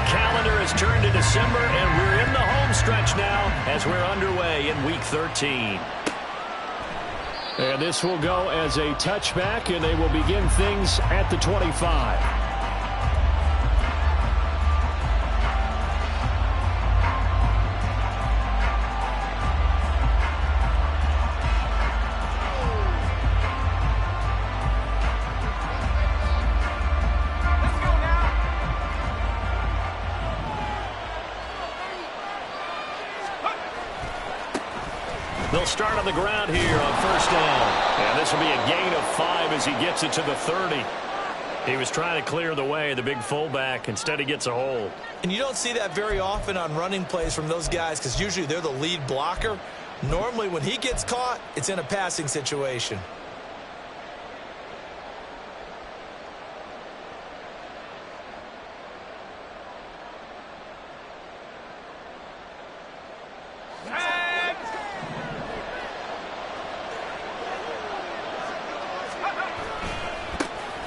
calendar has turned to December, and we're in the home stretch now as we're underway in Week 13. And this will go as a touchback, and they will begin things at the 25. They'll start on the ground here on first down. And this will be a gain of 5 as he gets it to the 30. He was trying to clear the way, the big fullback. Instead, he gets a hold. And you don't see that very often on running plays from those guys because usually they're the lead blocker. Normally, when he gets caught, it's in a passing situation.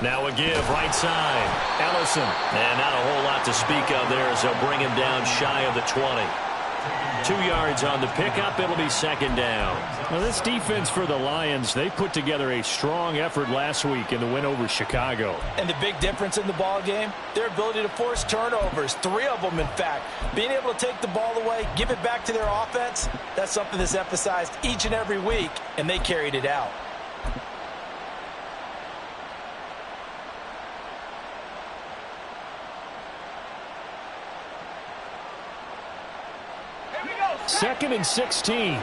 Now a give, right side. Ellison. And not a whole lot to speak of there as they'll bring him down shy of the 20. 2 yards on the pickup. It'll be second down. Well, this defense for the Lions, they put together a strong effort last week in the win over Chicago. And the big difference in the ball game, their ability to force turnovers, 3 of them in fact. Being able to take the ball away, give it back to their offense, that's something that's emphasized each and every week, and they carried it out. Second and 16.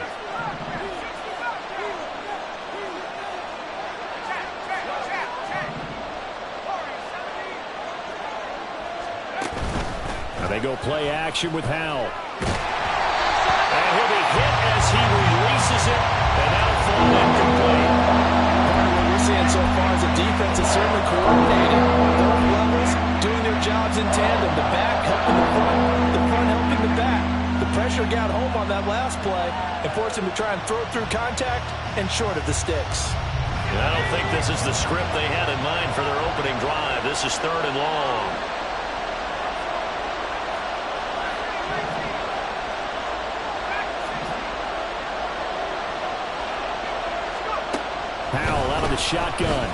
Now they go play action with Howell. And he'll be hit as he releases it. And that'll fall incomplete. What we're seeing so far is the defense is certainly coordinating. Both levels doing their jobs in tandem. The back helping the front helping the back. The pressure got home on that last play and forced him to try and throw through contact and short of the sticks. I don't think this is the script they had in mind for their opening drive. This is third and long. Howell out of the shotgun.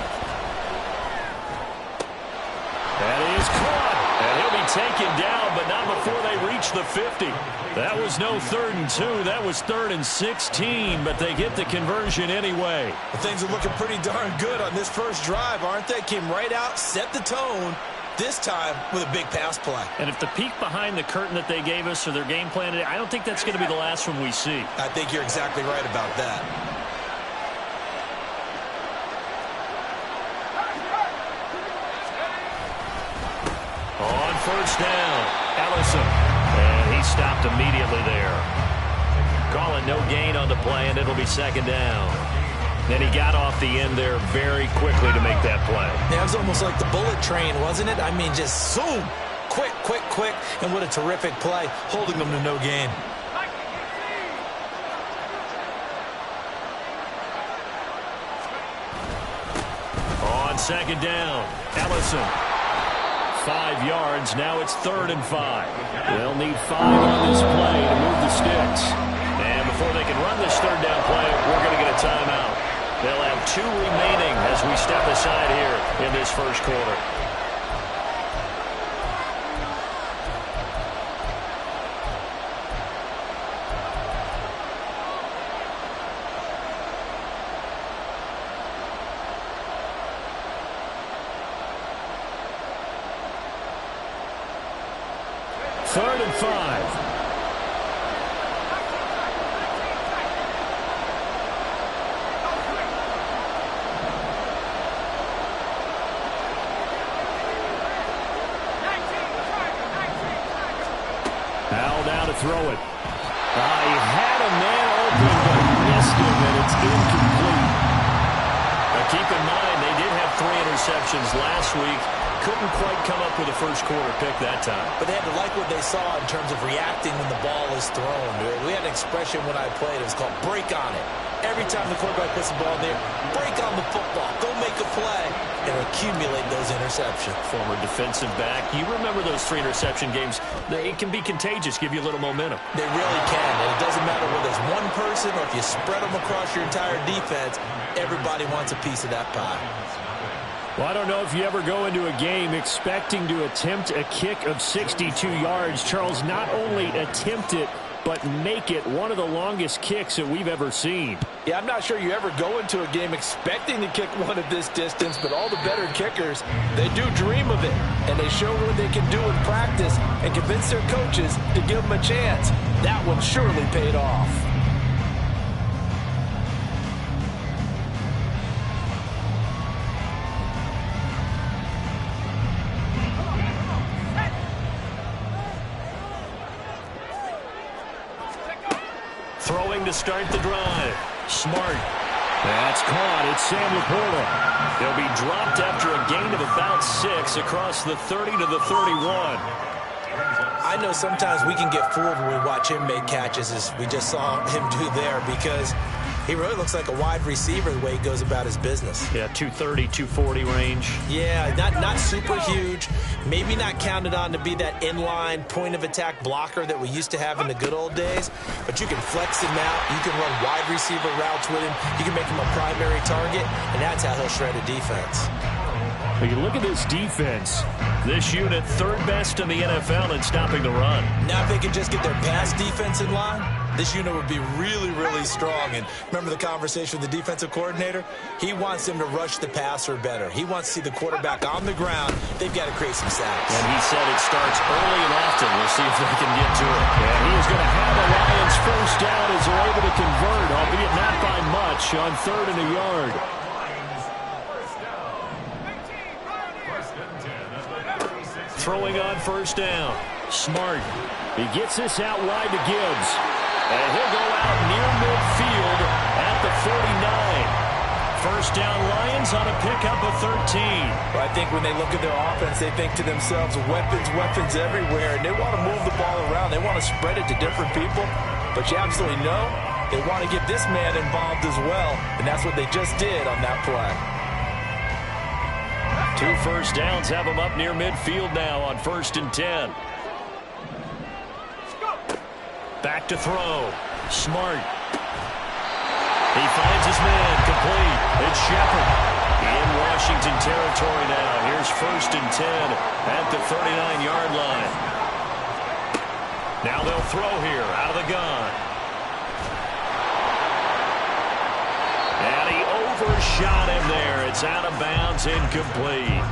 That is caught. And he'll be taken down, but not before they reach the 50. That was no 3rd and 2. That was 3rd and 16, but they get the conversion anyway. Well, things are looking pretty darn good on this first drive, aren't they? Came right out, set the tone, this time with a big pass play. And if the peek behind the curtain that they gave us or their game plan today, I don't think that's going to be the last one we see. I think you're exactly right about that. On first down, Ellison. And he stopped immediately there. Calling no gain on the play, and it'll be second down. Then he got off the end there very quickly to make that play. Yeah, it was almost like the bullet train, wasn't it? I mean, just zoom. Quick, quick, quick. And what a terrific play, holding them to no gain. On second down, Ellison. 5 yards. Now it's 3rd and 5. They'll need 5 on this play to move the sticks. And before they can run this third down play, we're going to get a timeout. They'll have 2 remaining as we step aside here in this first quarter. Third and 5. Howell down to throw it. He had a man open, but missed him, and it's incomplete. Now keep in mind, they did have 3 interceptions last week. Couldn't quite come up with a first quarter pick that time. But they had to like what they saw in terms of reacting when the ball is thrown. We had an expression when I played. It was called break on it. Every time the quarterback puts the ball in there, break on the football, go make a play, and accumulate those interceptions. Former defensive back. You remember those 3 interception games. It can be contagious, give you a little momentum. They really can, and it doesn't matter whether it's one person or if you spread them across your entire defense, everybody wants a piece of that pie. Well, I don't know if you ever go into a game expecting to attempt a kick of 62 yards. Charles, not only attempt it, but make it one of the longest kicks that we've ever seen. Yeah, I'm not sure you ever go into a game expecting to kick one of this distance, but all the better kickers, they do dream of it, and they show what they can do in practice and convince their coaches to give them a chance. That one surely paid off. Throwing to start the drive. Smart. That's caught. It's Sam Laporta. They'll be dropped after a gain of about 6 across the 30 to the 31. I know sometimes we can get fooled when we watch him make catches, as we just saw him do there, because he really looks like a wide receiver the way he goes about his business. Yeah, 230, 240 range. Yeah, not super huge. Maybe not counted on to be that inline point-of-attack blocker that we used to have in the good old days, but you can flex him out. You can run wide receiver routes with him. You can make him a primary target, and that's how he'll shred a defense. But you look at this defense. This unit, 3rd best in the NFL in stopping the run. Now if they can just get their pass defense in line, this unit would be really, really strong. And remember the conversation with the defensive coordinator? He wants them to rush the passer better. He wants to see the quarterback on the ground. They've got to create some sacks. And he said it starts early and often. We'll see if they can get to it. And he is going to have the Lions first down as they're able to convert, albeit not by much, on 3rd and a yard. Throwing on first down. Smart. He gets this out wide to Gibbs. And he'll go out near midfield at the 49. First down Lions on a pickup of 13. Well, I think when they look at their offense, they think to themselves, weapons everywhere, and they want to move the ball around. They want to spread it to different people. But you absolutely know they want to get this man involved as well, and that's what they just did on that play. 2 first downs have them up near midfield now on 1st and 10. Back to throw. Smart. He finds his man. Complete. It's Shepard. In Washington territory now. Here's 1st and 10 at the 39-yard line. Now they'll throw here out of the gun. And he overshot him there. It's out of bounds, incomplete.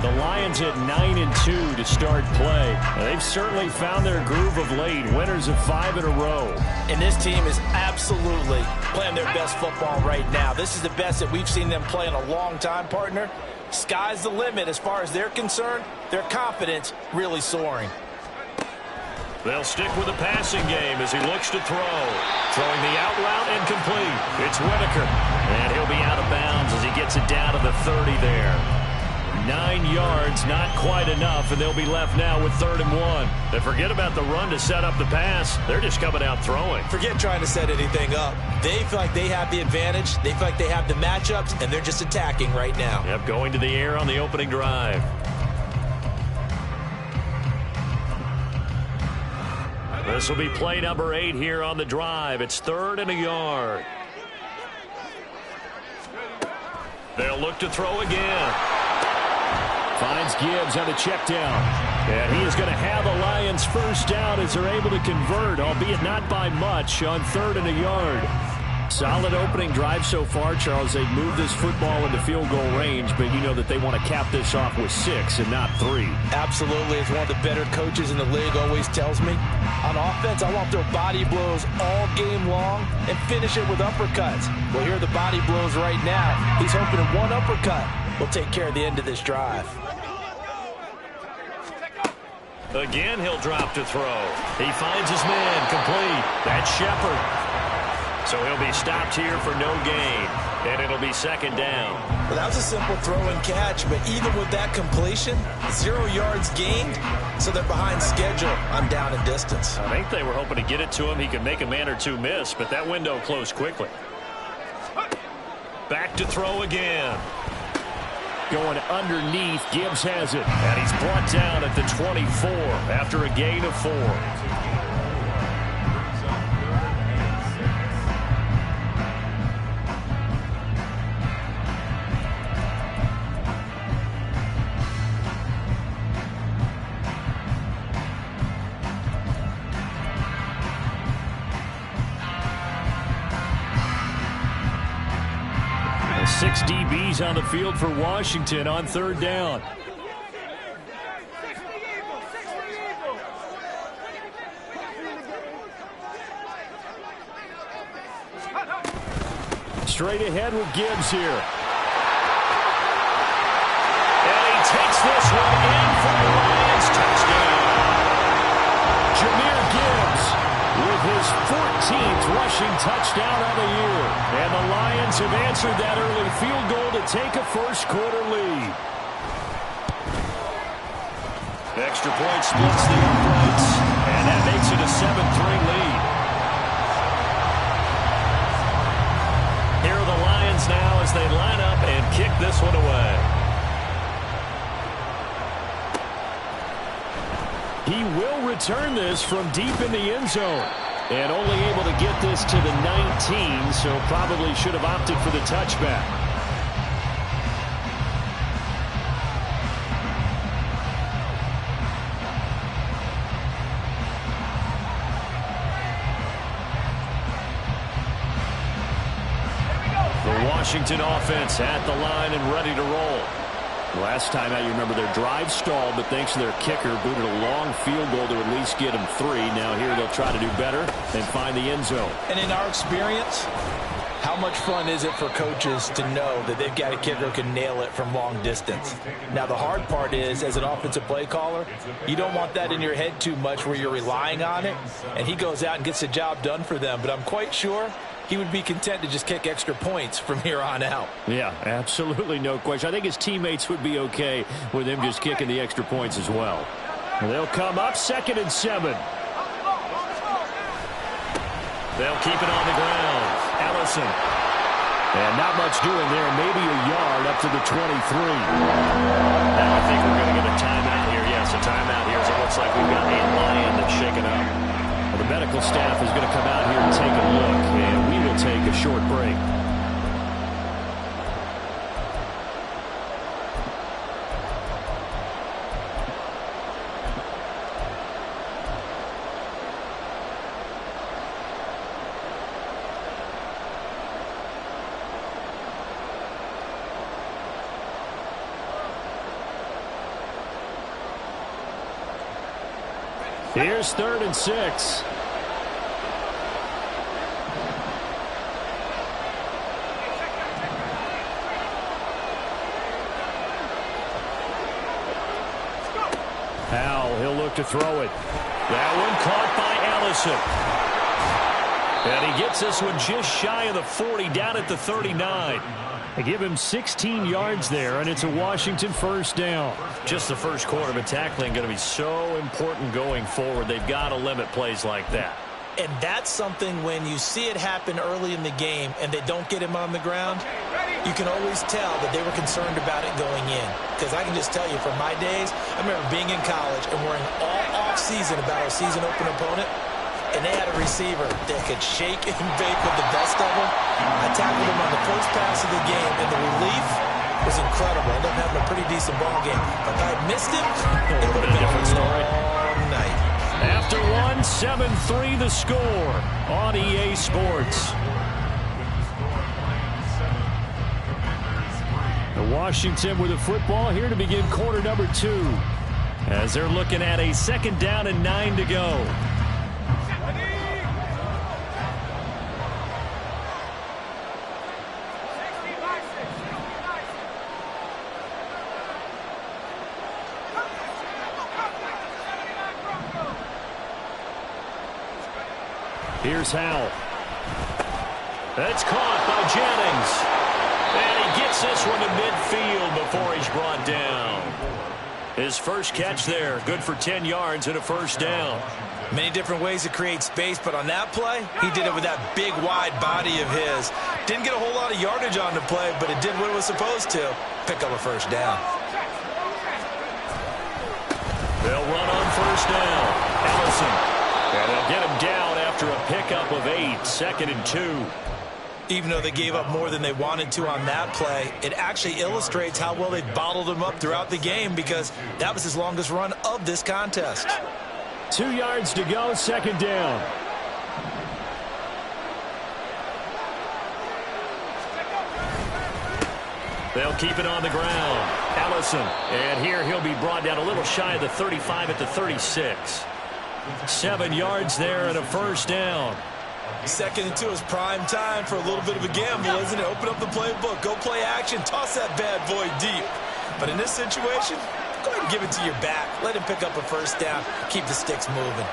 The Lions at 9-2 to start play. They've certainly found their groove of late. Winners of 5 in a row. And this team is absolutely playing their best football right now. This is the best that we've seen them play in a long time, partner. Sky's the limit as far as they're concerned. Their confidence really soaring. They'll stick with the passing game as he looks to throw. Throwing the out route and complete. It's Whitaker. And he'll be out of bounds as he gets it down to the 30 there. 9 yards, not quite enough, and they'll be left now with 3rd and 1. They forget about the run to set up the pass. They're just coming out throwing. Forget trying to set anything up. They feel like they have the advantage. They feel like they have the matchups, and they're just attacking right now. Yep, going to the air on the opening drive. This will be play number 8 here on the drive. It's 3rd and a yard. They'll look to throw again. Finds Gibbs on a check down. And he is going to have the Lions first down as they're able to convert, albeit not by much, on 3rd and a yard. Solid opening drive so far, Charles. They've moved this football into field goal range, but you know that they want to cap this off with 6 and not 3. Absolutely. As one of the better coaches in the league always tells me, on offense, I want their body blows all game long and finish it with uppercuts. Well, here are the body blows right now. He's hoping that one uppercut will take care of the end of this drive. Again, he'll drop to throw. He finds his man. Complete. That's Shepard. So he'll be stopped here for no gain, and it'll be 2nd down. Well, that was a simple throw and catch, but even with that completion, 0 yards gained, so they're behind schedule on down and distance. I think they were hoping to get it to him. He could make a man or two miss, but that window closed quickly. Back to throw again. Going underneath, Gibbs has it. And he's brought down at the 24 after a gain of 4. Six DBs on the field for Washington on third down. Straight ahead with Gibbs here. And he takes this one in for the Lions touchdown. Jahmyr Gibbs with his 14th rushing touchdown of the year. And the Lions have answered that early field goal to take a first quarter lead. Extra point splits the uprights, and that makes it a 7-3 lead. Here are the Lions now as they line up and kick this one away. He will return this from deep in the end zone. And only able to get this to the 19, so probably should have opted for the touchback. The Washington offense at the line and ready to roll. Last time out, you remember their drive stalled, but thanks to their kicker, booted a long field goal to at least get them 3. Now here they'll try to do better and find the end zone. And in our experience, how much fun is it for coaches to know that they've got a kicker who can nail it from long distance? Now, the hard part is, as an offensive play caller, you don't want that in your head too much where you're relying on it, and he goes out and gets the job done for them. But I'm quite sure he would be content to just kick extra points from here on out. Yeah, absolutely no question. I think his teammates would be okay with him just kicking the extra points as well. They'll come up 2nd and 7. They'll keep it on the ground. Allison. And not much doing there. Maybe a yard up to the 23. Now I think we're going to get a timeout here. Yes, a timeout here. So it looks like we've got a Lion that's shaken up. Well, the medical staff is going to come out here and take a look, and we will take a short break. Here's 3rd and 6. Powell, he'll look to throw it. That one caught by Allison. And he gets this one just shy of the 40, down at the 39. They give him 16 yards there, and it's a Washington first down. Just the first quarter, but tackling going to be so important going forward. They've got to limit plays like that. And that's something when you see it happen early in the game and they don't get him on the ground, you can always tell that they were concerned about it going in. Because I can just tell you from my days, I remember being in college and worrying all off-season about our season open opponent. And they had a receiver that could shake and bake with the best of them. I tackled him on the first pass of the game, and the relief was incredible. I ended up having a pretty decent ball game. But if I had missed him, it would have been a different story. Long night. After 7-3 the score on EA Sports. Washington with the football here to begin quarter number 2. As they're looking at a 2nd down and 9 to go. Here's Howell. That's caught by Jennings. And he gets this one to midfield before he's brought down. His first catch there, good for 10 yards and a first down. Many different ways to create space, but on that play, he did it with that big, wide body of his. Didn't get a whole lot of yardage on the play, but it did what it was supposed to. Pick up a first down. They'll run on first down. Ellison. And they'll get him down after a pickup of 8, 2nd and 2. Even though they gave up more than they wanted to on that play, it actually illustrates how well they bottled him up throughout the game because that was his longest run of this contest. 2 yards to go, 2nd down. They'll keep it on the ground. Ellison. And here he'll be brought down a little shy of the 35 at the 36. 7 yards there and a first down. 2nd and 2 is prime time for a little bit of a gamble, isn't it? Open up the playbook, go play action, toss that bad boy deep. But in this situation, go ahead and give it to your back. Let him pick up a first down. Keep the sticks moving.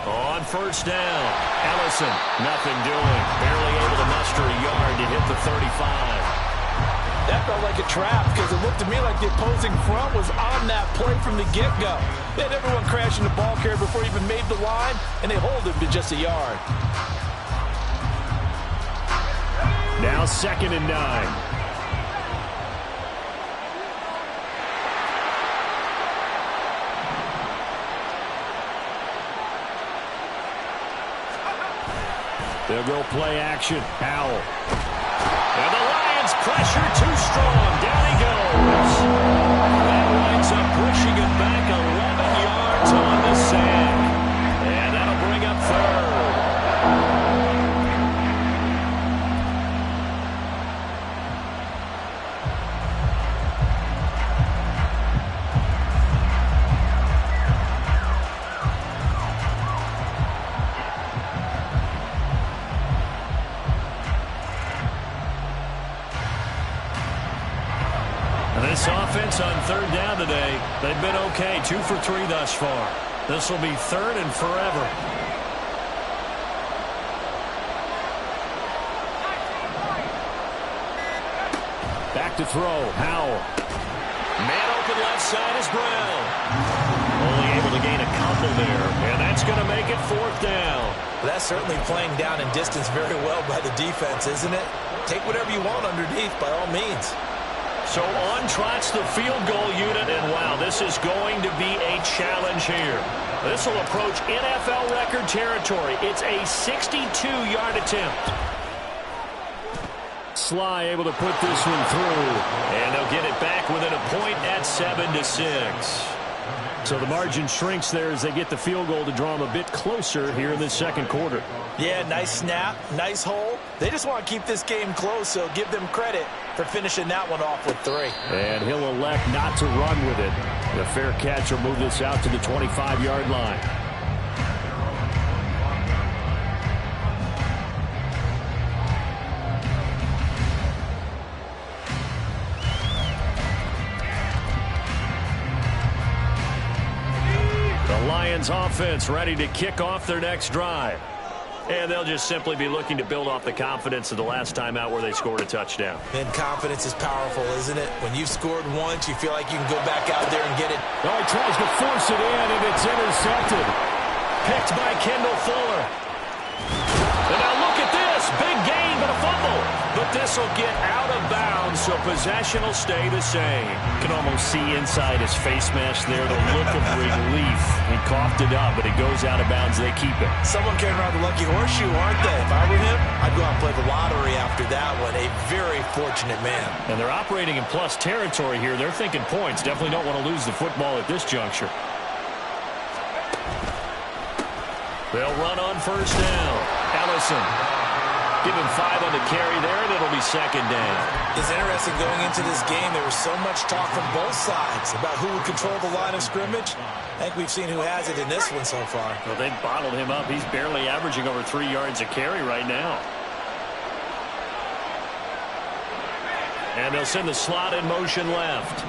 On first down, Ellison, nothing doing. Barely able to muster a yard to hit the 35. That felt like a trap because it looked to me like the opposing front was on that play from the get-go. They had everyone crashing the ball carrier before he even made the line, and they hold him to just a yard. Now 2nd and 9. They'll go play action. Howell. And the Lions pressure too strong. Down he goes. That winds up pushing him back 11 yards on the sack. And that'll bring up 3rd. This offense on 3rd down today, they've been okay. 2 for 3 thus far. This will be 3rd and forever. Back to throw. Howell. Man open left side is Brown. Only able to gain a couple there, and that's going to make it 4th down. That's certainly playing down in distance very well by the defense, isn't it? Take whatever you want underneath by all means. So on trots the field goal unit, and wow, this is going to be a challenge here. This will approach NFL record territory. It's a 62-yard attempt. Sly able to put this one through, and they'll get it back within a point at 7-6. So the margin shrinks there as they get the field goal to draw them a bit closer here in the 2nd quarter. Yeah, nice snap, nice hole. They just want to keep this game close, so give them credit for finishing that one off with 3. And he'll elect not to run with it. The fair catch will move this out to the 25-yard line. The Lions offense ready to kick off their next drive. And they'll just simply be looking to build off the confidence of the last time out where they scored a touchdown. And confidence is powerful, isn't it? When you've scored once, you feel like you can go back out there and get it. Oh, he tries to force it in, and it's intercepted. Picked by Kendall Fuller. And now look at this. Big gain, but a fumble. But this will get out of bounds, so possession will stay the same. You can almost see inside his face mask there the look of relief. He coughed it up, but it goes out of bounds. They keep it. Someone carrying around the lucky horseshoe, aren't they? If I were him, I'd go out and play the lottery after that one. A very fortunate man. And they're operating in plus territory here. They're thinking points. Definitely don't want to lose the football at this juncture. They'll run on first down. Ellison. Give him 5 on the carry there, and it'll be 2nd down. It's interesting going into this game. There was so much talk from both sides about who would control the line of scrimmage. I think we've seen who has it in this one so far. Well, they've bottled him up. He's barely averaging over 3 yards a carry right now. And they'll send the slot in motion left.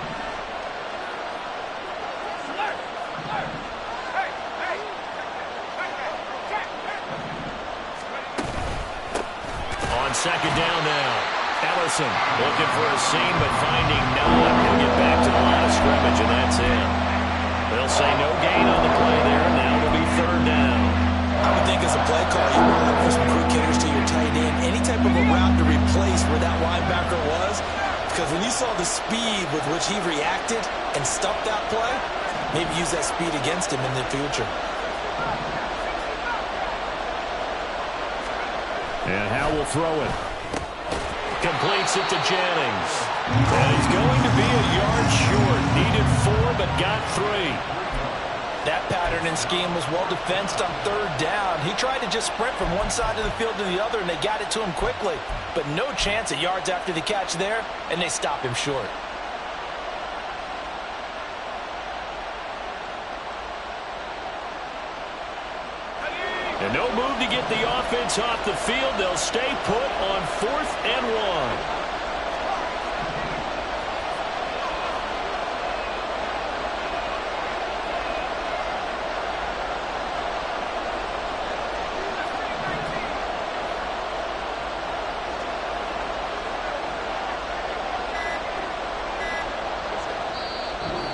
On 2nd down now. Ellison looking for a seam, but finding none. He'll get back to the line of scrimmage, and that's it. They'll say no gain on the play there. Now it'll be 3rd down. I would think a as a play call, you want to look for some quick hitters to your tight end. Any type of a route to replace where that linebacker was. Because when you saw the speed with which he reacted and stuffed that play, maybe use that speed against him in the future. And Howe will throw it. Completes it to Jennings. And he's going to be a yard short. Needed 4, but got 3. That pattern and scheme was well defensed on third down. He tried to just sprint from one side of the field to the other, and they got it to him quickly. But no chance at yards after the catch there, and they stop him short. And no move to get the offense off the field. They'll stay put on 4th and 1.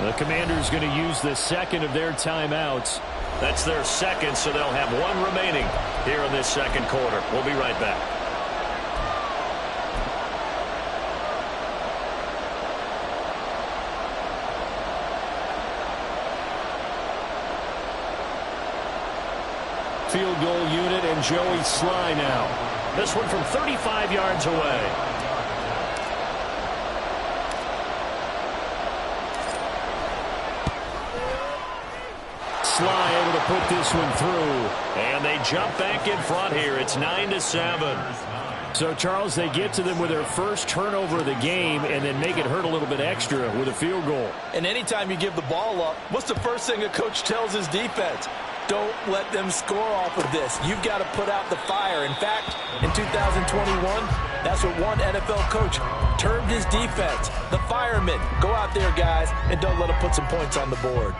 The Commanders going to use the second of their timeouts. That's their second, so they'll have 1 remaining here in this second quarter. We'll be right back. Field goal unit and Joey Sly now. This one from 35 yards away. Sly able to put this one through. And they jump back in front here. It's 9-7. So, Charles, they get to them with their first turnover of the game and then make it hurt a little bit extra with a field goal. And anytime you give the ball up, what's the first thing a coach tells his defense? Don't let them score off of this. You've got to put out the fire. In fact, in 2021, that's what one NFL coach termed his defense. The firemen. Go out there, guys, and don't let them put some points on the board.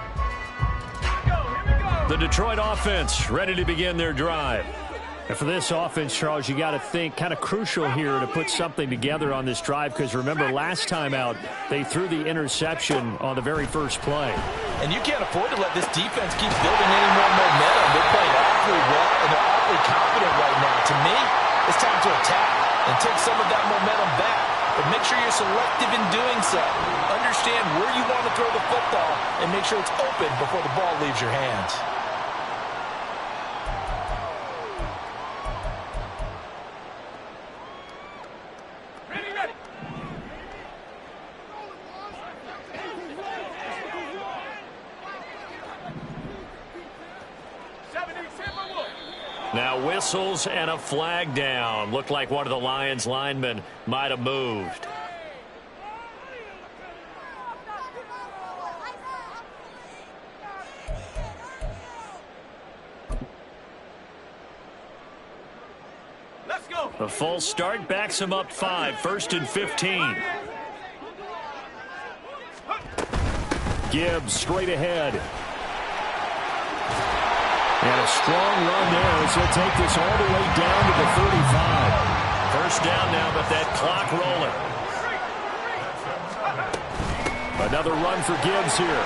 The Detroit offense ready to begin their drive. And for this offense, Charles, you got to think kind of crucial here to put something together on this drive, because remember last time out they threw the interception on the very first play. And you can't afford to let this defense keep building any more momentum. They're playing awfully well, and they're awfully confident right now. To me, it's time to attack and take some of that momentum back. But make sure you're selective in doing so. Understand where you want to throw the football and make sure it's open before the ball leaves your hands. Now whistles and a flag down. Looked like one of the Lions linemen might have moved. Let's go. A full start backs him up 5. 1st and 15. Gibbs straight ahead. And a strong run there as he'll take this all the way down to the 35. First down now, but that clock rolling. Another run for Gibbs here.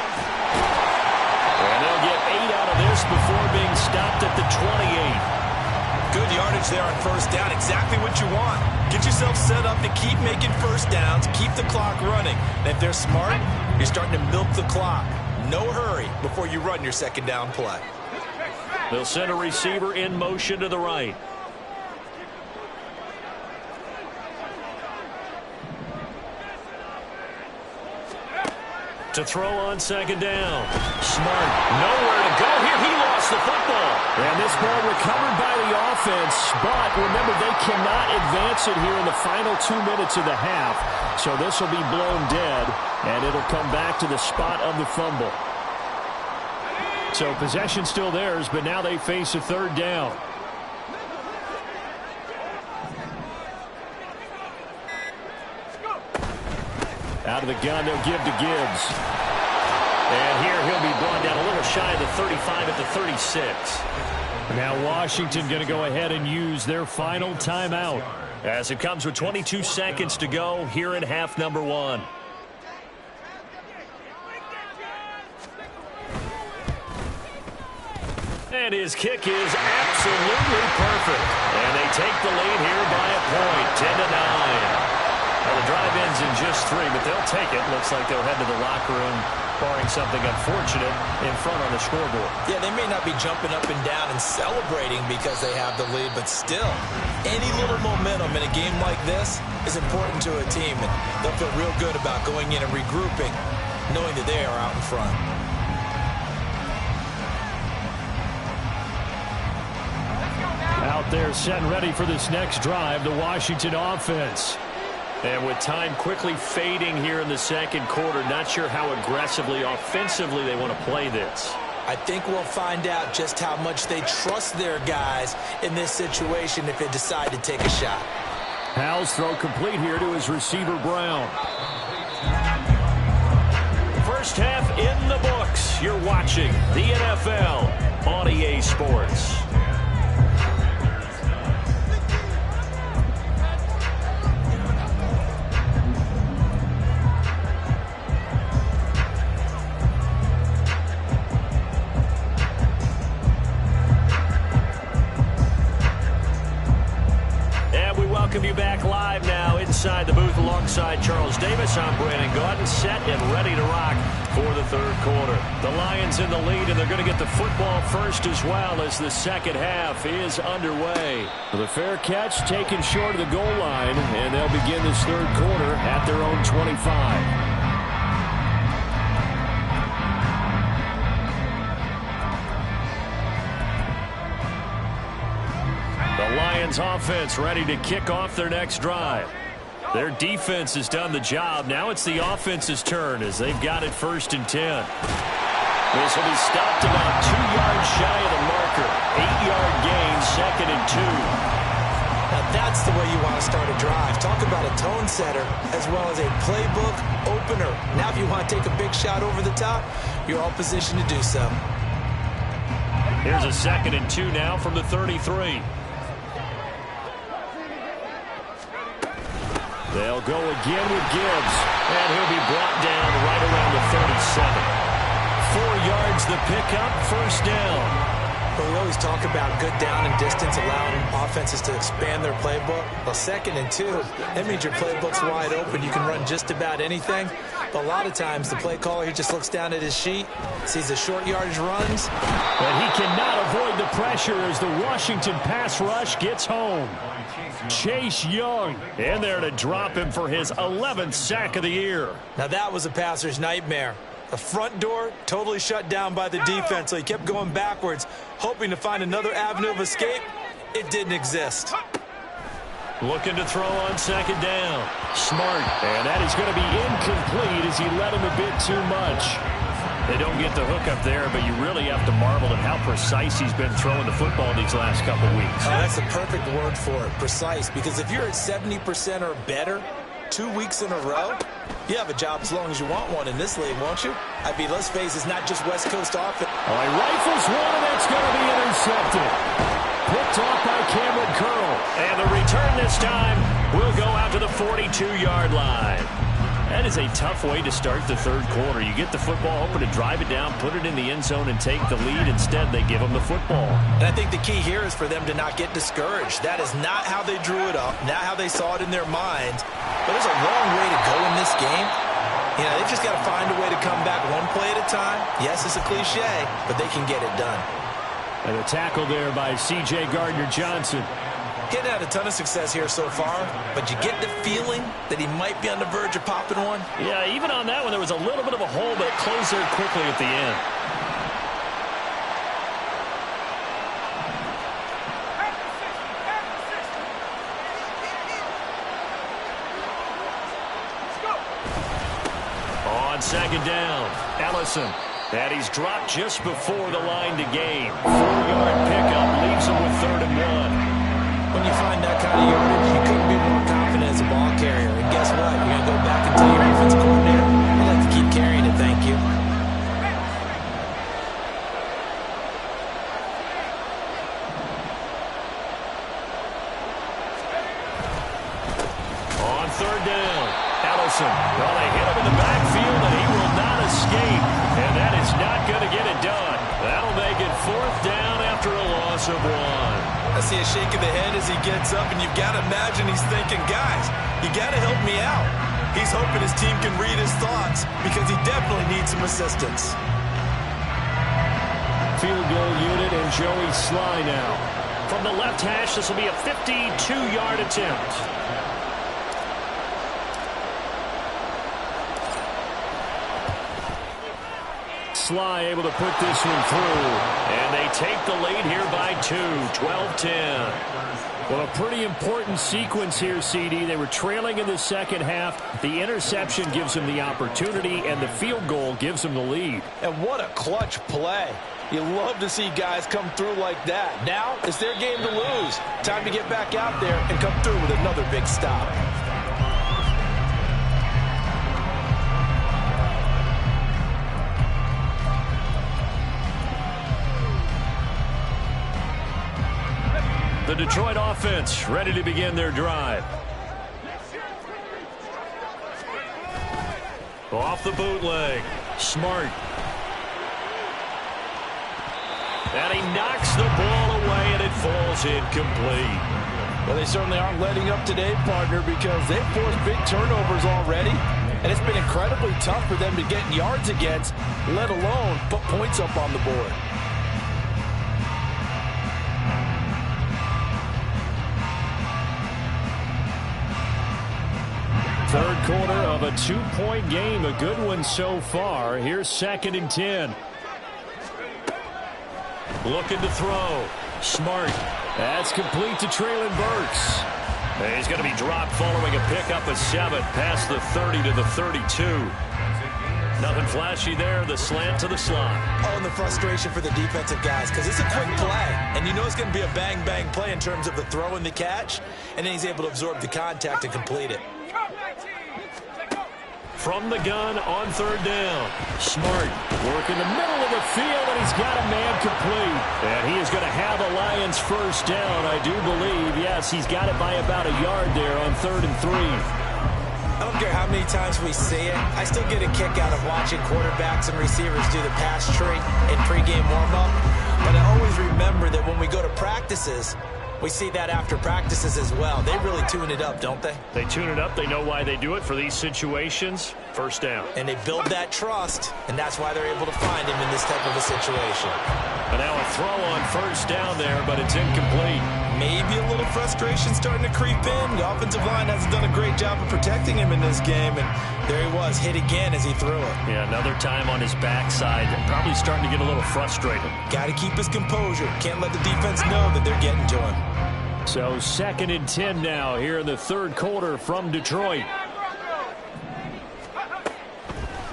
And they'll get 8 out of this before being stopped at the 28. Good yardage there on first down. Exactly what you want. Get yourself set up to keep making first downs, keep the clock running. And if they're smart, you're starting to milk the clock. No hurry before you run your second down play. They'll send a receiver in motion to the right. To throw on second down. Smart. Nowhere to go here. He lost the football. And this ball recovered by the offense. But remember, they cannot advance it here in the final 2 minutes of the half. So this will be blown dead. And it'll come back to the spot of the fumble. So possession still theirs, but now they face a third down. Out of the gun, they'll give to Gibbs. And here he'll be brought down a little shy of the 35 at the 36. Now Washington going to go ahead and use their final timeout. As it comes with 22 seconds to go here in half number 1. And his kick is absolutely perfect. And they take the lead here by a point, 10-9. Now the drive ends in just 3, but they'll take it. Looks like they'll head to the locker room, barring something unfortunate, in front on the scoreboard. Yeah, they may not be jumping up and down and celebrating because they have the lead, but still, any little momentum in a game like this is important to a team, and they'll feel real good about going in and regrouping, knowing that they are out in front. Out there set and ready for this next drive, the Washington offense. And with time quickly fading here in the second quarter, not sure how aggressively, offensively they want to play this. I think we'll find out just how much they trust their guys in this situation if they decide to take a shot. Howell's throw complete here to his receiver, Brown. First half in the books. You're watching the NFL on EA Sports. Welcome you back live now inside the booth alongside Charles Davis. I'm Brandon Gaudin, set and ready to rock for the third quarter. The Lions in the lead, and they're going to get the football first as well as the second half is underway. The fair catch taken short of the goal line, and they'll begin this third quarter at their own 25. Lions offense ready to kick off their next drive. Their defense has done the job. Now it's the offense's turn as they've got it 1st and 10. This will be stopped about 2 yards shy of the marker. 8-yard gain, 2nd and 2. Now that's the way you want to start a drive. Talk about a tone setter as well as a playbook opener. Now if you want to take a big shot over the top, you're all positioned to do so. Here's a 2nd and 2 now from the 33. They'll go again with Gibbs, and he'll be brought down right around the 37. 4 yards the pickup, 1st down. Well, we always talk about good down and distance, allowing offenses to expand their playbook. Well, 2nd and 2, that means your playbook's wide open. You can run just about anything. But a lot of times, the play caller, he just looks down at his sheet, sees the short yardage runs. But he cannot avoid the pressure as the Washington pass rush gets home. Chase Young in there to drop him for his 11th sack of the year. Now that was a passer's nightmare. The front door totally shut down by the defense, so he kept going backwards, hoping to find another avenue of escape. It didn't exist. Looking to throw on 2nd down. Smart. And that is going to be incomplete as he led him a bit too much. They don't get the hook up there, but you really have to marvel at how precise he's been throwing the football these last couple weeks. Oh, that's the perfect word for it, precise, because if you're at 70% or better 2 weeks in a row, you have a job as long as you want one in this league, won't you? I mean, let's face it, it's not just West Coast offense. Oh, he rifles one, and that's going to be intercepted. Picked off by Cameron Curl. And the return this time will go out to the 42-yard line. That is a tough way to start the third quarter. You get the football, hoping to drive it down, put it in the end zone, and take the lead. Instead, they give them the football. And I think the key here is for them to not get discouraged. That is not how they drew it up, not how they saw it in their minds. But there's a long way to go in this game. You know, they've just got to find a way to come back one play at a time. Yes, it's a cliche, but they can get it done. And a tackle there by C.J. Gardner-Johnson. Getting had a ton of success here so far, but you get the feeling that he might be on the verge of popping one. Yeah, even on that one, there was a little bit of a hole, but it closed there quickly at the end. On 2nd down, Ellison. And he's dropped just before the line to gain. 4-yard pickup leaves him with 3rd and 1. When you find that kind of yardage, you couldn't be more confident as a ball carrier. And guess what? You're going to go back and tell your offensive coordinator, I'd like to keep carrying it, thank you. On 3rd down, Ellison. Well, they hit him in the backfield, and he will not escape. And that is not going to get it done. That'll make it 4th down offensive one. I see a shake of the head as he gets up, and you've got to imagine he's thinking, guys, you got to help me out. He's hoping his team can read his thoughts because he definitely needs some assistance. Field goal unit and Joey Sly now. From the left hash, this will be a 52-yard attempt. Sly able to put this one through. And they take the lead here by 2, 12-10. Well, a pretty important sequence here, CD. They were trailing in the second half. The interception gives them the opportunity, and the field goal gives them the lead. And what a clutch play. You love to see guys come through like that. Now it's their game to lose. Time to get back out there and come through with another big stop. The Detroit offense ready to begin their drive. Off the bootleg. Smart. And he knocks the ball away, and it falls incomplete. Well, they certainly aren't letting up today, partner, because they've forced big turnovers already. And it's been incredibly tough for them to get yards against, let alone put points up on the board. Third quarter of a 2-point game. A good one so far. Here's 2nd and 10. Looking to throw. Smart. That's complete to Traylon Burks. And he's going to be dropped following a pickup of 7 past the 30 to the 32. Nothing flashy there. The slant to the slot. Oh, and the frustration for the defensive guys, because it's a quick play. And you know it's going to be a bang-bang play in terms of the throw and the catch. And then he's able to absorb the contact and complete it. From the gun on 3rd down. Smart. Work in the middle of the field, and he's got a man complete. And he is going to have the Lions first down, I do believe. Yes, he's got it by about a yard there on 3rd and 3. I don't care how many times we see it. I still get a kick out of watching quarterbacks and receivers do the pass tree in pregame warm-up. But I always remember that when we go to practices, we see that after practices as well. They really tune it up, don't they? They tune it up. They know why they do it for these situations. First down. And they build that trust, and that's why they're able to find him in this type of a situation. And now a throw on 1st down there, but it's incomplete. Maybe a little frustration starting to creep in. The offensive line hasn't done a great job of protecting him in this game, and there he was, hit again as he threw it. Yeah, another time on his backside. Probably starting to get a little frustrated. Got to keep his composure. Can't let the defense know that they're getting to him. So 2nd and 10 now here in the 3rd quarter from Detroit.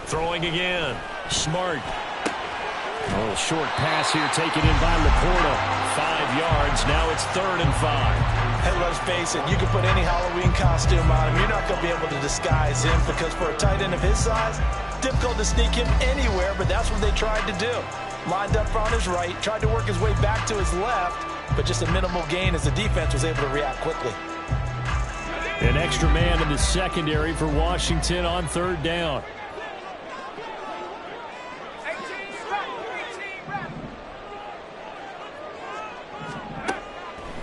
Throwing again. Smart. A little short pass here taken in by Laporta. 5 yards. Now it's 3rd and 5. Hey, let's face it. You can put any Halloween costume on him. You're not going to be able to disguise him because for a tight end of his size, difficult to sneak him anywhere, but that's what they tried to do. Lined up on his right, tried to work his way back to his left, but just a minimal gain as the defense was able to react quickly. An extra man in the secondary for Washington on 3rd down.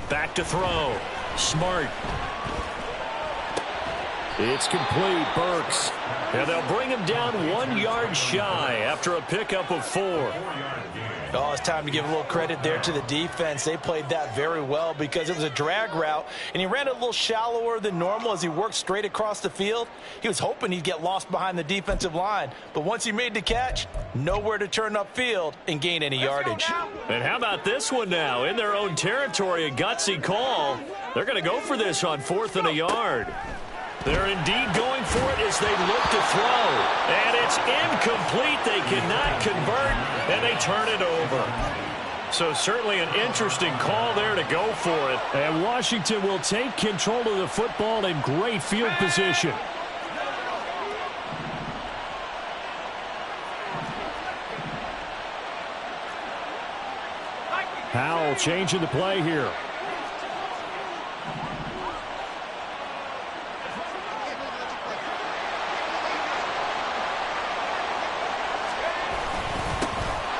Back to throw. Smart. It's complete. Burks. And they'll bring him down 1 yard shy after a pickup of 4. Oh, it's time to give a little credit there to the defense. They played that very well because it was a drag route, and he ran it a little shallower than normal as he worked straight across the field. He was hoping he'd get lost behind the defensive line, but once he made the catch, nowhere to turn upfield and gain any yardage. And how about this one now? In their own territory, a gutsy call. They're going to go for this on 4th and a yard. They're indeed going for it as they look to throw. And it's incomplete. They cannot convert, and they turn it over. So certainly an interesting call there to go for it. And Washington will take control of the football in great field position. Howell changing the play here.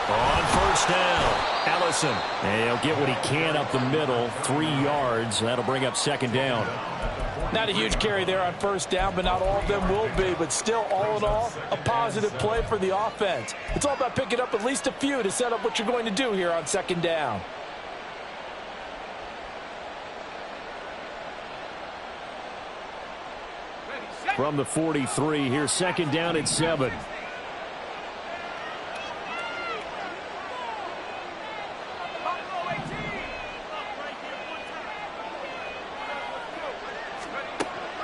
On first down. Allison. And he'll get what he can up the middle, 3 yards. That'll bring up second down. Not a huge carry there on first down, but not all of them will be. But still, all in all, a positive play for the offense. It's all about picking up at least a few to set up what you're going to do here on second down. From the 43, here's second down at 7.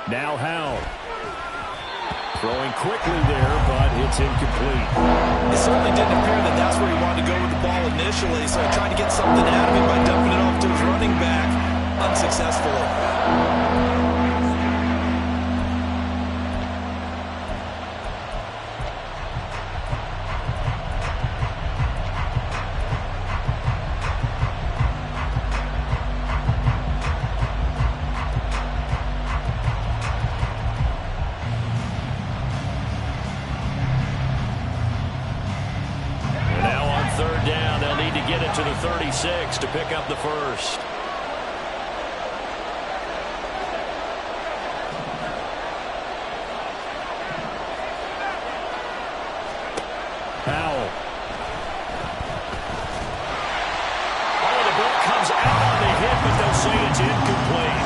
Now Howell. Throwing quickly there, but it's incomplete. It certainly didn't appear that that's where he wanted to go with the ball initially, so he tried to get something out of it by dumping it off to his running back unsuccessfully. To the 36 to pick up the first. Howell. Oh, the ball comes out on the hit, but they'll say it's incomplete.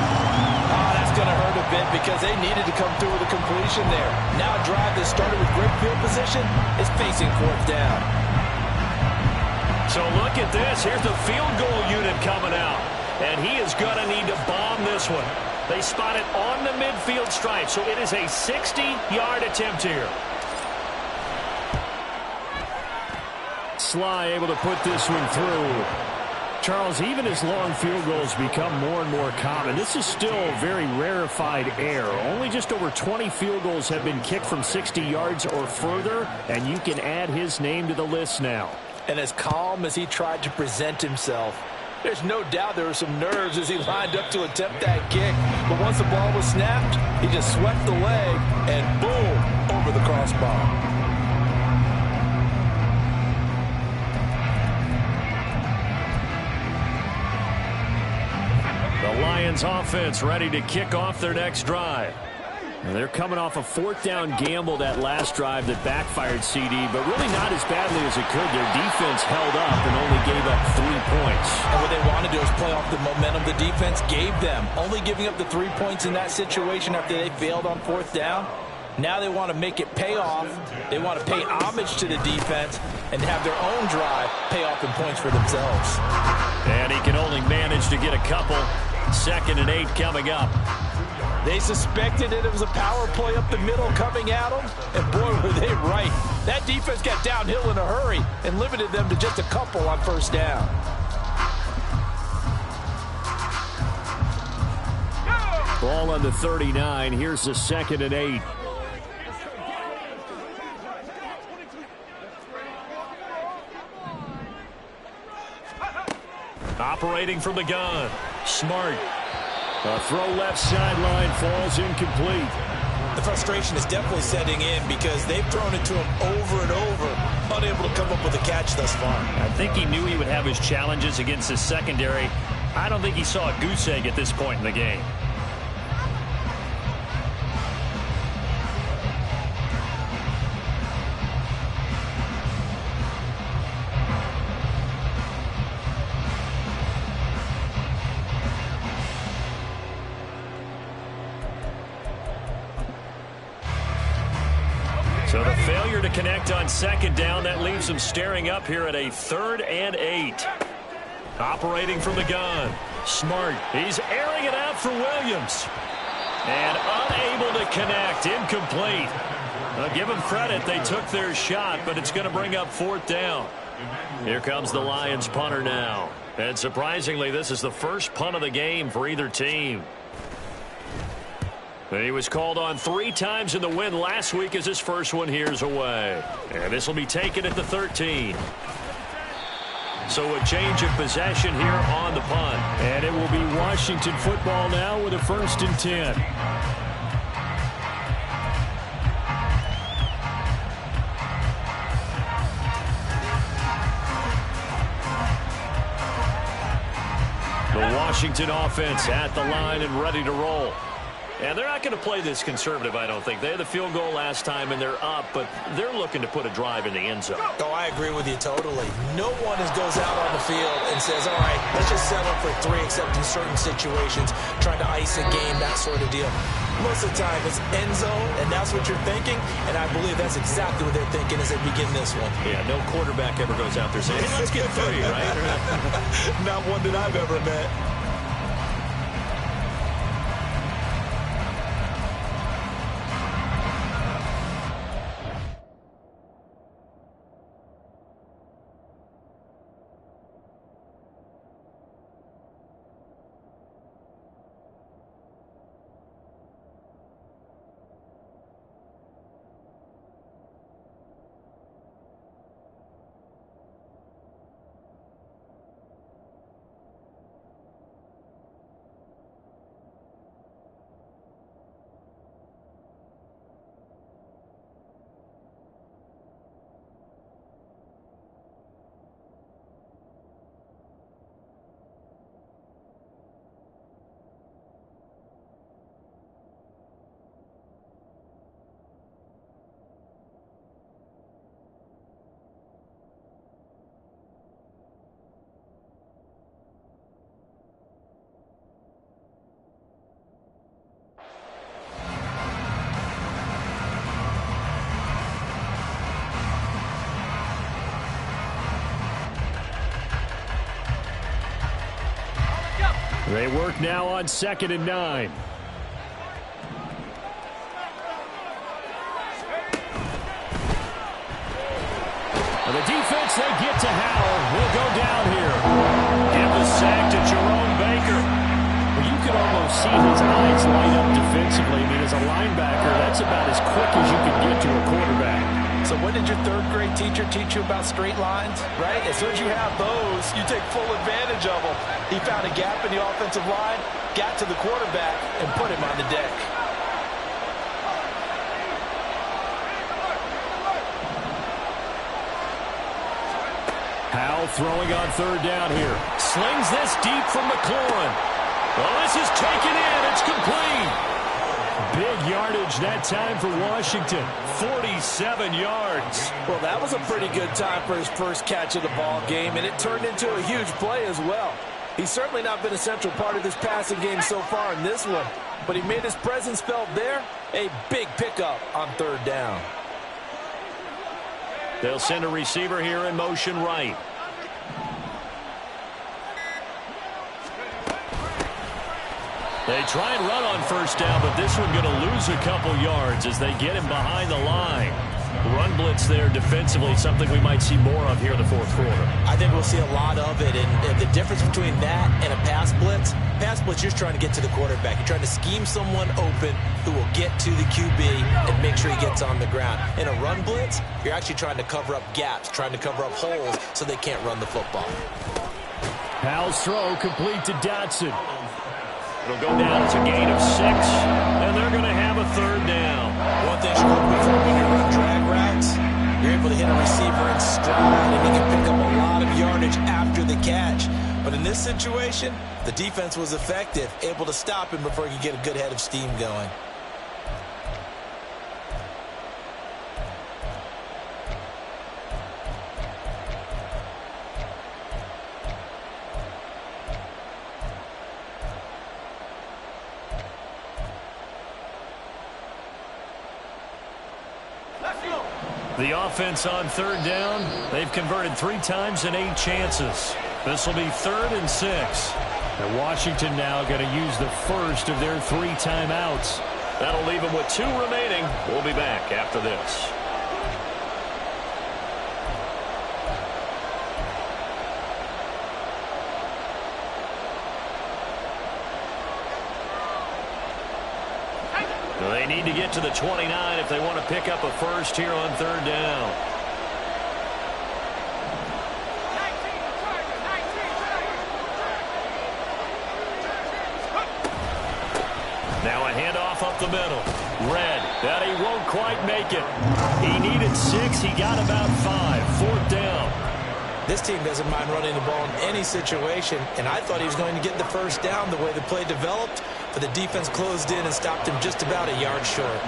Oh, that's going to hurt a bit because they needed to come through with a completion there. Now a drive that started with great field position is facing fourth down. So look at this. Here's the field goal unit coming out. And he is going to need to bomb this one. They spot it on the midfield stripe. So it is a 60-yard attempt here. Sly able to put this one through. Charles, even as long field goals become more and more common, this is still very rarefied air. Only just over 20 field goals have been kicked from 60 yards or further, and you can add his name to the list now. And as calm as he tried to present himself, there's no doubt there were some nerves as he lined up to attempt that kick. But once the ball was snapped, he just swept the leg and boom, over the crossbar. The Lions offense ready to kick off their next drive. And they're coming off a fourth down gamble that last drive that backfired CD, but really not as badly as it could. Their defense held up and only gave up 3 points. And what they want to do is play off the momentum the defense gave them. Only giving up the 3 points in that situation after they failed on fourth down. Now they want to make it pay off. They want to pay homage to the defense and have their own drive pay off in points for themselves. And he can only manage to get a couple. 2nd and 8 coming up. They suspected it was a power play up the middle coming at them, and boy, were they right. That defense got downhill in a hurry and limited them to just a couple on first down. Ball on the 39. Here's the 2nd and 8. Operating from the gun. Smart. A throw left sideline falls incomplete. The frustration is definitely setting in because they've thrown it to him over and over, unable to come up with a catch thus far. I think he knew he would have his challenges against his secondary. I don't think he saw a goose egg at this point in the game. So the failure to connect on second down, that leaves them staring up here at a 3rd and 8. Operating from the gun. Smart. He's airing it out for Williams. And unable to connect. Incomplete. I'll give them credit. They took their shot, but it's going to bring up 4th down. Here comes the Lions punter now. And surprisingly, this is the first punt of the game for either team. He was called on 3 times in the win last week as his first one here's away. And this will be taken at the 13. So a change of possession here on the punt. And it will be Washington football now with a 1st and 10. Washington offense at the line and ready to roll. And they're not going to play this conservative, I don't think. They had the field goal last time, and they're up, but they're looking to put a drive in the end zone. Oh, I agree with you totally. No one goes out on the field and says, all right, let's just settle for 3, except in certain situations, trying to ice a game, that sort of deal. Most of the time, it's end zone, and that's what you're thinking, and I believe that's exactly what they're thinking as they begin this one. Yeah, no quarterback ever goes out there saying, hey, let's get 3, right? Not one that I've ever met. They work now on 2nd and 9. And the defense, they get to Howell. Will go down here. Give the sack to Jerome Baker. Well, you can almost see his eyes light up defensively. I mean, as a linebacker, that's about as quick as you can get to a quarterback. So when did your 3rd grade teacher teach you about straight lines, right? As soon as you have those, you take full advantage of them. He found a gap in the offensive line, got to the quarterback, and put him on the deck. Howell throwing on 3rd down here. Slings this deep from McLaurin. Well, this is taken in. It's complete. Big yardage that time for Washington. 47 yards. Well, that was a pretty good time for his first catch of the ball game, and it turned into a huge play as well. He's certainly not been a central part of this passing game so far in this one, but he made his presence felt there. A big pickup on 3rd down. They'll send a receiver here in motion right. They try and run on 1st down, but this one going to lose a couple yards as they get him behind the line. Run blitz there defensively, something we might see more of here in the 4th quarter. I think we'll see a lot of it, and the difference between that and a pass blitz, you're trying to get to the quarterback. You're trying to scheme someone open who will get to the QB and make sure he gets on the ground. In a run blitz, you're actually trying to cover up gaps, trying to cover up holes so they can't run the football. Howell's throw complete to Dotson. It'll go down as a gain of 6, and they're going to have a 3rd down. One thing you're looking for when you run drag routes, you're able to hit a receiver in stride, and he can pick up a lot of yardage after the catch. But in this situation, the defense was effective, able to stop him before he could get a good head of steam going. The offense on 3rd down, they've converted 3 times in 8 chances. This will be 3rd and 6. And Washington now going to use the first of their 3 timeouts. That'll leave them with 2 remaining. We'll be back after this. They need to get to the 29 if they want to pick up a first here on 3rd down. Now a handoff up the middle. Red, that he won't quite make it. He needed 6. He got about 5. 4th down. This team doesn't mind running the ball in any situation, and I thought he was going to get the first down the way the play developed, but the defense closed in and stopped him just about a yard short.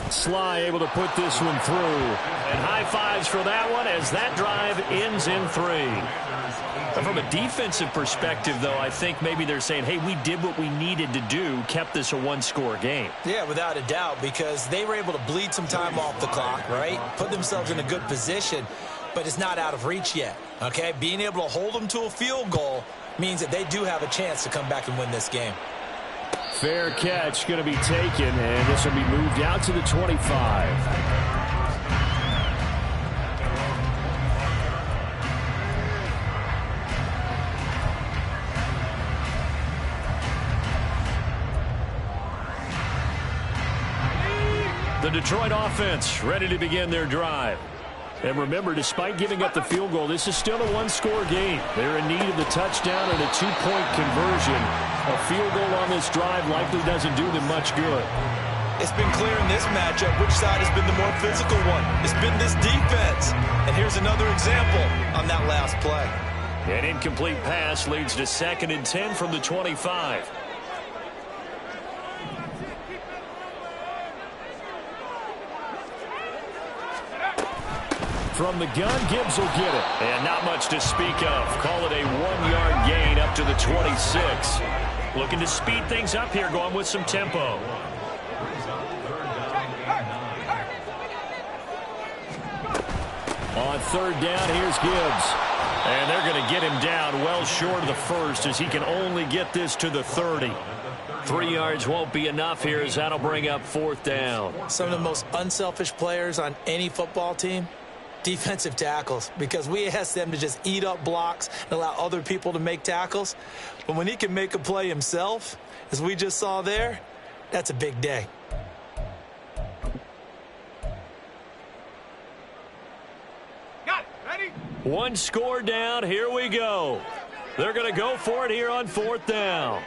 Sly able to put this one through. And high fives for that one as that drive ends in 3. From a defensive perspective, though, I think maybe they're saying, hey, we did what we needed to do, kept this a one-score game. Yeah, without a doubt, because they were able to bleed some time off the clock, right? Put themselves in a good position, but it's not out of reach yet, okay? Being able to hold them to a field goal means that they do have a chance to come back and win this game. Fair catch going to be taken, and this will be moved out to the 25. The Detroit offense ready to begin their drive. And remember, despite giving up the field goal, this is still a one-score game. They're in need of the touchdown and a two-point conversion. A field goal on this drive likely doesn't do them much good. It's been clear in this matchup which side has been the more physical one. It's been this defense. And here's another example on that last play. An incomplete pass leads to 2nd and 10 from the 25. From the gun, Gibbs will get it. And not much to speak of. Call it a 1-yard gain up to the 26. Looking to speed things up here, going with some tempo. On 3rd down, here's Gibbs. And they're going to get him down well short of the first as he can only get this to the 30. 3 yards won't be enough here as that'll bring up 4th down. Some of the most unselfish players on any football team, defensive tackles, because we ask them to just eat up blocks and allow other people to make tackles. But when he can make a play himself, as we just saw there, that's a big day. Got it. Ready? 1 score down. Here we go. They're going to go for it here on 4th down.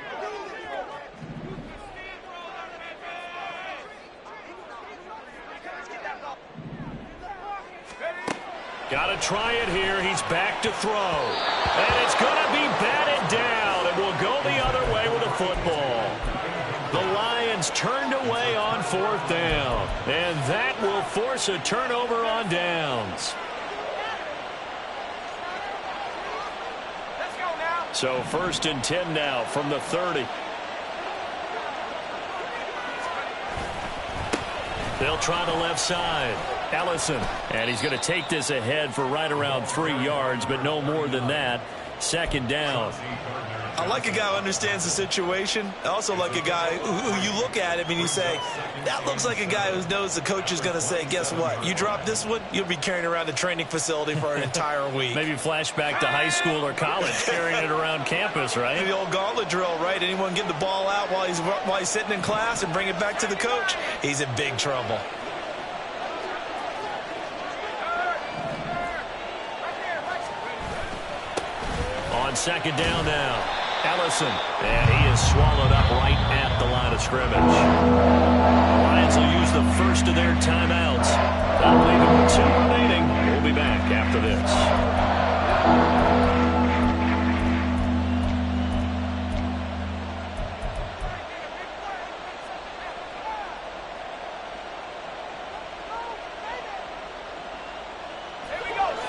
Got to try it here. He's back to throw. And it's going to be batted down. And will go the other way with the football. The Lions turned away on 4th down. And that will force a turnover on downs. Let's go now. So 1st and 10 now from the 30. They'll try the left side. Ellison, and he's going to take this ahead for right around 3 yards, but no more than that. 2nd down. I like a guy who understands the situation. I also like a guy who you look at him and you say, that looks like a guy who knows the coach is going to say, guess what? You drop this one, you'll be carrying around the training facility for an entire week. Maybe flashback to high school or college, carrying it around campus, right? The old gauntlet drill, right? Anyone get the ball out while he's sitting in class and bring it back to the coach? He's in big trouble. On 2nd down now. Ellison, and he is swallowed up right at the line of scrimmage. The Lions will use the first of their timeouts. I believe with 2 remaining. We'll be back after this.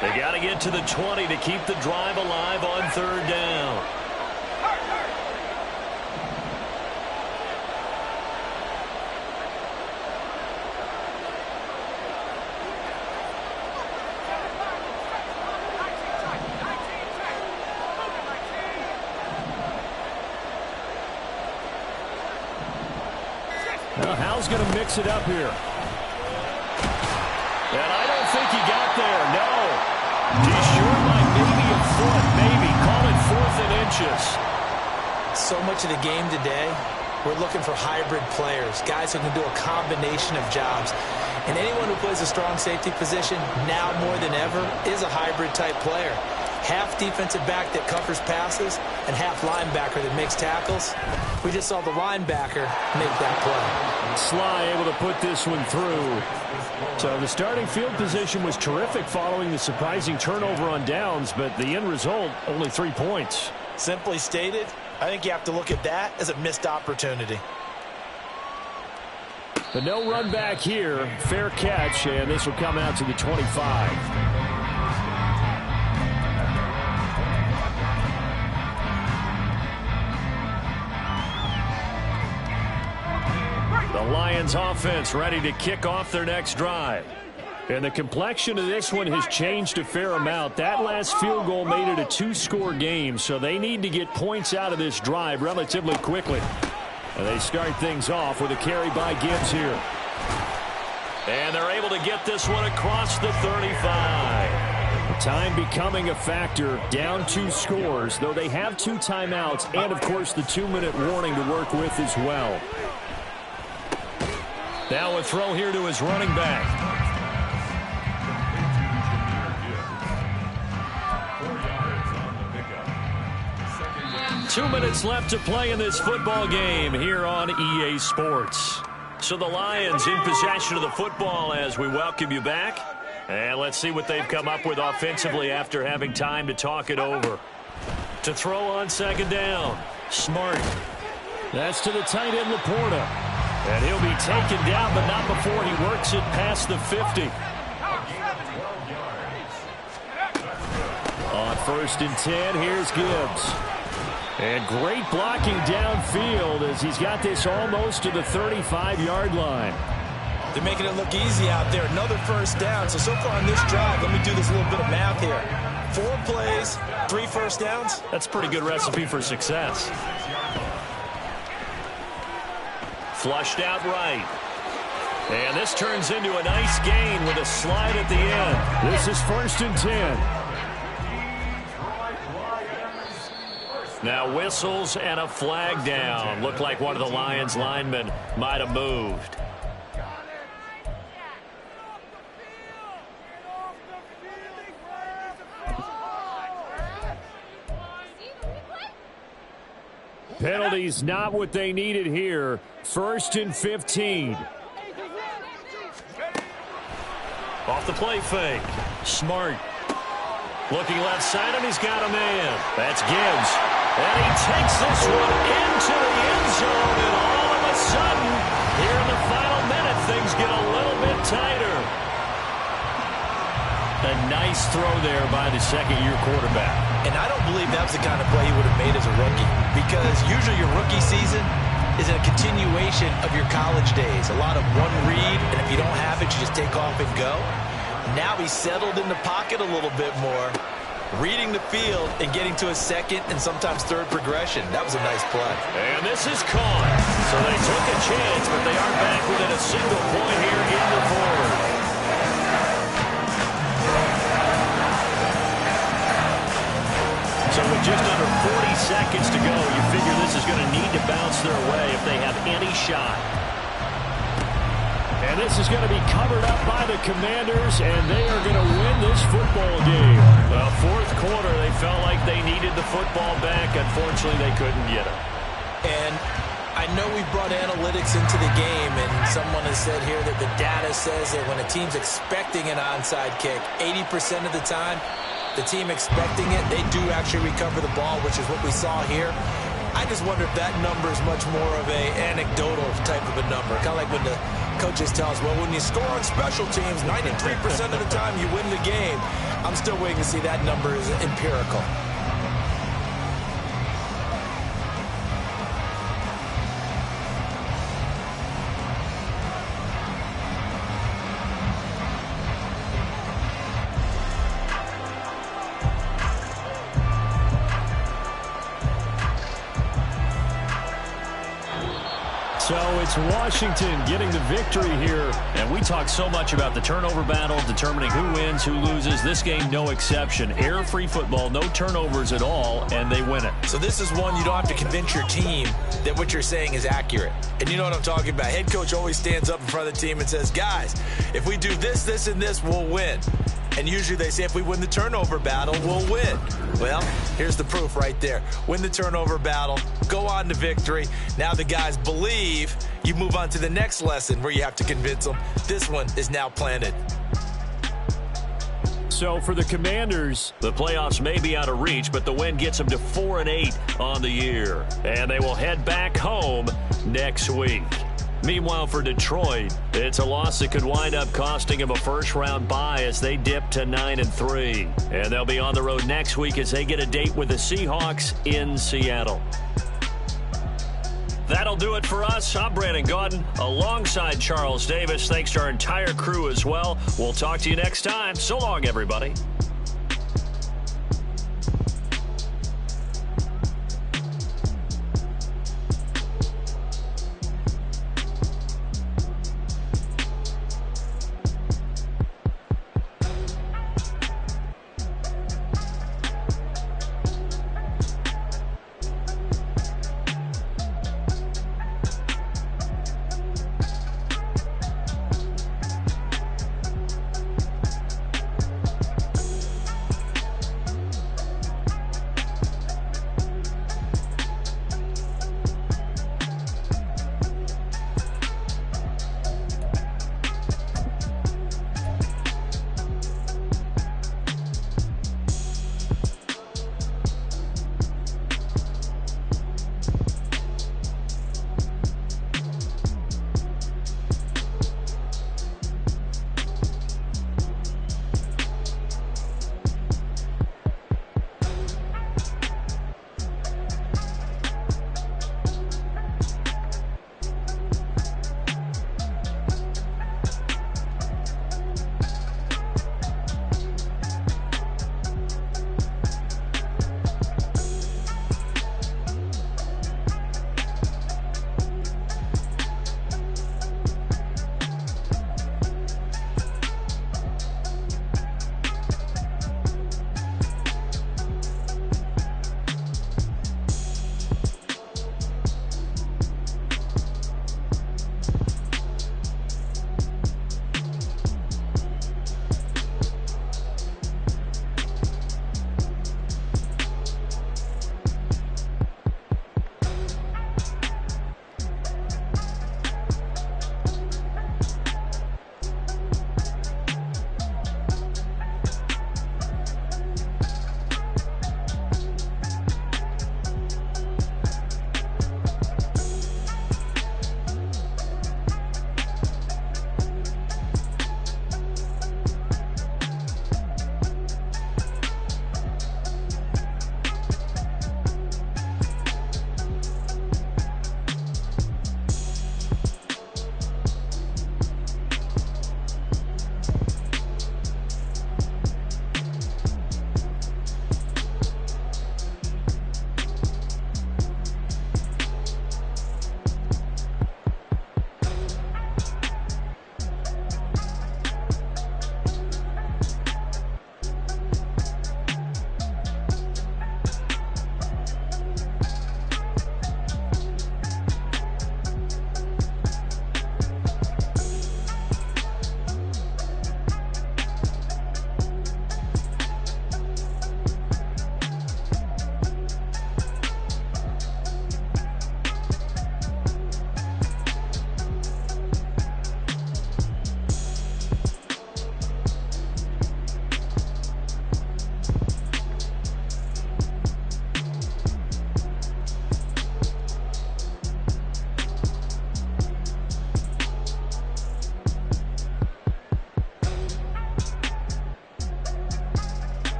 They got to get to the 20 to keep the drive alive on 3rd down. Now, Hal's going to mix it up here. And I don't think he got there, no. He's short by maybe a foot, maybe. Call it 4th and inches. So much of the game today, we're looking for hybrid players, guys who can do a combination of jobs. And anyone who plays a strong safety position, now more than ever, is a hybrid type player. half defensive back that covers passes and half linebacker that makes tackles. We just saw the linebacker make that play. Sly able to put this one through. So the starting field position was terrific following the surprising turnover on downs, but the end result, only 3 points. Simply stated, I think you have to look at that as a missed opportunity. But no run back here. Fair catch, and this will come out to the 25. The Lions offense ready to kick off their next drive. And the complexion of this one has changed a fair amount. That last field goal made it a 2-score game, so they need to get points out of this drive relatively quickly. And they start things off with a carry by Gibbs here. And they're able to get this one across the 35. Time becoming a factor, down 2 scores, though they have 2 timeouts and, of course, the 2-minute warning to work with as well. Now a throw here to his running back. 2 minutes left to play in this football game here on EA Sports. So the Lions in possession of the football as we welcome you back. And let's see what they've come up with offensively after having time to talk it over. To throw on second down. Smart. That's to the tight end, Laporta. And he'll be taken down, but not before he works it past the 50. On 1st and 10, here's Gibbs. And great blocking downfield as he's got this almost to the 35-yard line. They're making it look easy out there. Another first down. So far on this drive, let me do this little bit of math here. 4 plays, 3 first downs. That's a pretty good recipe for success. Flushed out right. And this turns into a nice gain with a slide at the end. This is 1st and 10. Now whistles and a flag down. Looked like one of the Lions linemen might have moved. Penalties not what they needed here. 1st and 15. Off the play fake. Smart. Looking left side, and he's got a man. That's Gibbs. And he takes this one into the end zone, and all of a sudden, here in the final minute, things get a little bit tighter. A nice throw there by the second-year quarterback. And I don't believe that was the kind of play he would have made as a rookie, because usually your rookie season is a continuation of your college days. A lot of one read, and if you don't have it, you just take off and go. Now he's settled in the pocket a little bit more, reading the field and getting to a second and sometimes third progression. That was a nice play. And this is caught. So they took a chance, but they are back within a single point here in the fourth. So with just under 40 seconds to go, you figure this is going to need to bounce their way if they have any shot. And this is going to be covered up by the Commanders, and they are going to win this football game. Well, fourth quarter, they felt like they needed the football back. Unfortunately, they couldn't get it. And I know we brought analytics into the game, and someone has said here that the data says that when a team's expecting an onside kick, 80% of the time, the team expecting it, they do actually recover the ball, which is what we saw here. I just wonder if that number is much more of a anecdotal type of a number. Kind of like when the coaches tell us, well, when you score on special teams, 93% of the time you win the game. I'm still waiting to see that number is empirical. So it's Washington getting the victory here. And we talk so much about the turnover battle, determining who wins, who loses. This game, no exception. Error-free football, no turnovers at all, and they win it. So this is one you don't have to convince your team that what you're saying is accurate. And you know what I'm talking about. Head coach always stands up in front of the team and says, guys, if we do this, this, and this, we'll win. And usually they say if we win the turnover battle, we'll win. Well, here's the proof right there. Win the turnover battle, go on to victory. Now the guys believe. You move on to the next lesson where you have to convince them. This one is now planted. So for the Commanders, the playoffs may be out of reach, but the win gets them to 4-8 on the year. And they will head back home next week. Meanwhile, for Detroit, it's a loss that could wind up costing them a first-round bye as they dip to 9-3. And they'll be on the road next week as they get a date with the Seahawks in Seattle. That'll do it for us. I'm Brandon Gaudin alongside Charles Davis. Thanks to our entire crew as well. We'll talk to you next time. So long, everybody.